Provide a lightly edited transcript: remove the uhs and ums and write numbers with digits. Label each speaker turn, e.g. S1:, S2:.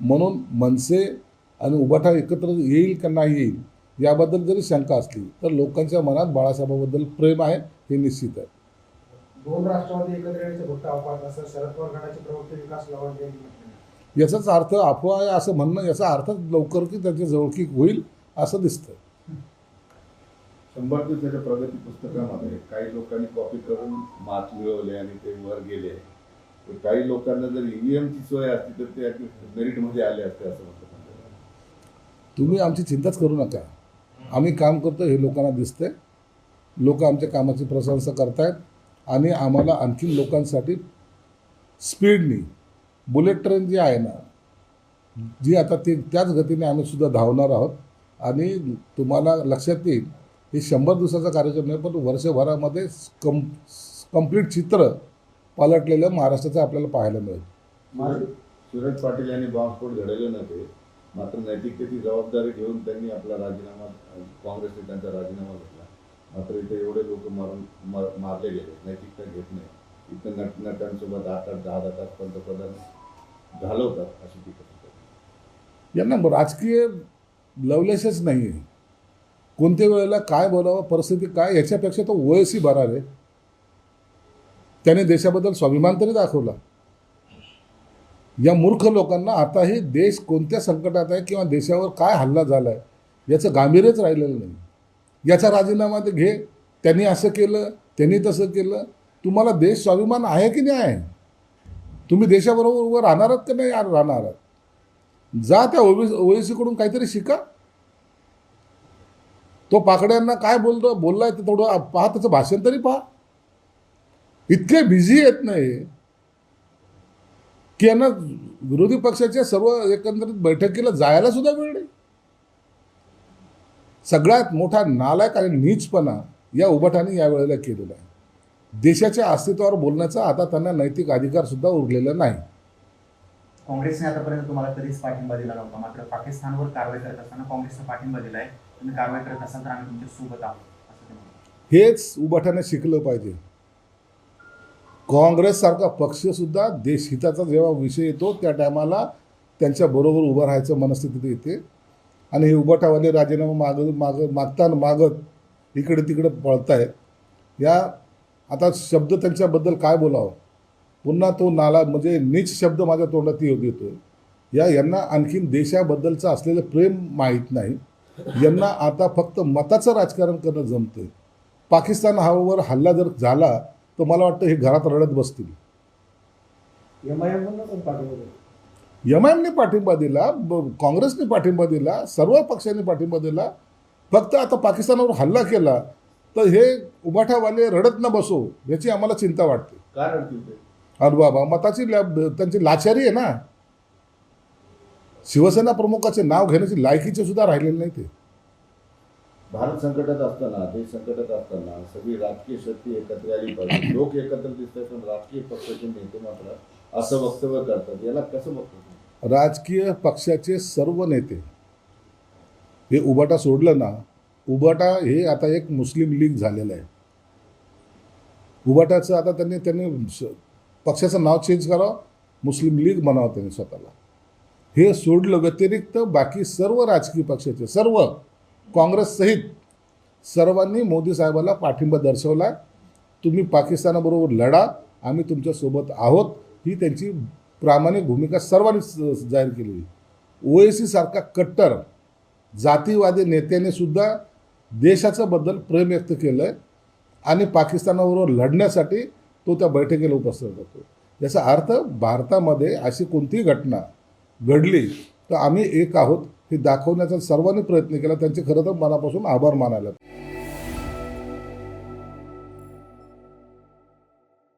S1: म्हणून मनसे आणि उभाटा एकत्र येईल का नाही येईल याबद्दल जरी शंका असली तर लोकांच्या मनात बाळासाहेबांबद्दल प्रेम आहे हे निश्चित आहे.
S2: दोन राष्ट्रवादी एकत्र येण्याचे फक्त अफवा असं शरद पवार गटाचे प्रवक्ते विकास लवांडे यांनी म्हटलं.
S1: याचाच अर्थ अफवा आहे असं म्हणणं, याचा अर्थ लवकर की त्याची जवळकी होईल असं दिसतं.
S3: 100 दिवसाच्या प्रगती पुस्तकामध्ये काही लोकांनी कॉपी करून मार्क्स मिळवले आणि ते वर गेले. तर काही लोकांना जर ईव्हीएमची सोय असती तर ते मेरिटमध्ये आले असते असं म्हणतात.
S1: तुम्ही आमची चिंताच करू नका. आम्ही काम करतो हे लोकांना दिसतंय. लोक आमच्या कामाची प्रशंसा करतायत आणि आम्हाला आणखीन लोकांसाठी स्पीडनी बुलेट ट्रेन जी आहे ना, जी आता ती त्याच गतीने आम्ही सुद्धा धावणार आहोत. आणि तुम्हाला लक्षात येईल हे 100 दिवसाचा कार्यक्रम नाही, पण वर्षभरामध्ये कंप्लीट चित्र पालटलेलं महाराष्ट्राचं आपल्याला पाहायला मिळेल.
S3: सूरज पाटील यांनी बॉम्बस्फोट घडवले नव्हते, मात्र नैतिकतेची जबाबदारी घेऊन त्यांनी आपला राजीनामा, काँग्रेसने त्यांचा राजीनामा घेतला. मात्र इथे एवढे लोक मारले गेले, नैतिकता घेत नाही. इथं नटनट्यांसोबत 8-10 तास पंतप्रधान घालवतात अशी टीका करतात.
S1: यांना राजकीय लवलेशच नाही आहे. कोणत्या वेळेला काय बोलावं, परिस्थिती काय, याच्यापेक्षा तो ओएसी बरा रे. त्याने देशाबद्दल स्वाभिमान तरी दाखवला. या मूर्ख लोकांना आताही देश कोणत्या संकटात आहे किंवा देशावर काय हल्ला झाला आहे याचं गांभीर्यच राहिलेलं नाही. याचा राजीनामा ते घे, त्यांनी असं केलं, त्यांनी तसं केलं. तुम्हाला देश स्वाभिमान आहे की नाही आहे? तुम्ही देशाबरोबर उभं राहणार आहात का नाही राहणार आहात? जा त्या ओएसीकडून काहीतरी शिका. तो पाकड्यांना काय बोललाय ते थोडं पहा, त्याचं भाषण तरी पहा. इतके बिझी येत नाही की यांना विरोधी पक्षाच्या सर्व एकंदरीत बैठकीला जायला सुद्धा वेळ नाही. सगळ्यात मोठा नालायक आणि नीचपणा या उभाटाने यावेळेला केलेला आहे. देशाच्या अस्तित्वावर बोलण्याचा आता त्यांना नैतिक अधिकार सुद्धा उरलेला नाही.
S4: काँग्रेसने आतापर्यंत तुम्हाला कधीच पाठिंबा दिला नव्हता, मात्र पाकिस्तानवर कारवाई करत असताना काँग्रेसने पाठिंबा दिलाय. तुम्ही कारवाई करत असाल तर आम्ही तुमच्या सोबत आहोत असं ते म्हणतात.
S1: हेच उभाटाने शिकलं पाहिजे. काँग्रेससारखा पक्षसुद्धा देशहिताचा जेव्हा विषय येतो त्या टायमाला त्यांच्याबरोबर उभं राहायचं मनस्थितीत येते. आणि हे उभाटावाले राजीनामा मागत इकडे तिकडे पळतायत. या आता शब्द त्यांच्याबद्दल काय बोलावं, पुन्हा तो नाला म्हणजे नीच शब्द माझ्या तोंडात येतोय. यांना आणखीन देशाबद्दलचं असलेलं प्रेम माहीत नाही. यांना आता फक्त मताचं राजकारण करणं जमतंय. पाकिस्तानावर हल्ला जर झाला तर मला वाटतं हे घरात रडत बसतील. एमआयएमने पाठिंबा दिला, काँग्रेसने पाठिंबा दिला, सर्व पक्षांनी पाठिंबा दिला. फक्त आता पाकिस्तानावर हल्ला केला तर हे उभाटावाले रडत न बसो याची आम्हाला चिंता वाटते.
S3: काय रडतील ते?
S1: अरे बाबा, मताची त्यांची लाचारी आहे ना. शिवसेना प्रमुखाचे नाव घेण्याची लायकीचे सुद्धा राहिलेले नाही ते.
S3: भारत संकटात असताना, देश संकटात असताना सगळी राजकीय शक्ती एकत्र आली पाहिजे. लोक एकत्र दिसतात पण राजकीय पक्षाचे नेते मात्र असं वक्तव्य करतात. याला कसं बघतात?
S1: राजकीय पक्षाचे सर्व नेते हे उभाटा सोडलं ना, उभाटा हे आता एक मुस्लिम लीग झालेलं आहे. उभाटाचं आता त्यांनी पक्षाचं नाव चेंज करावं, मुस्लिम लीग म्हणावं त्यांनी स्वतःला. हे सोडलं व्यतिरिक्त बाकी सर्व राजकीय पक्षाचे, सर्व काँग्रेससहित सर्वांनी मोदी साहेबाला पाठिंबा दर्शवला. तुम्ही पाकिस्तानाबरोबर लढा, आम्ही तुमच्यासोबत आहोत, ही त्यांची प्रामाणिक भूमिका सर्वांनी जाहीर केलेली. ओएसी सारखा कट्टर जातीवादी नेत्याने सुद्धा देशाचं बद्दल प्रेम व्यक्त केलं आहे आणि पाकिस्तानाबरोबर लढण्यासाठी तो त्या बैठकीला उपस्थित होतो. याचा अर्थ भारतामध्ये अशी कोणतीही घटना घडली तर आम्ही एक आहोत हे दाखवण्याचा सर्वांनी प्रयत्न केला. त्यांचे खरं तर मनापासून आभार मानायला.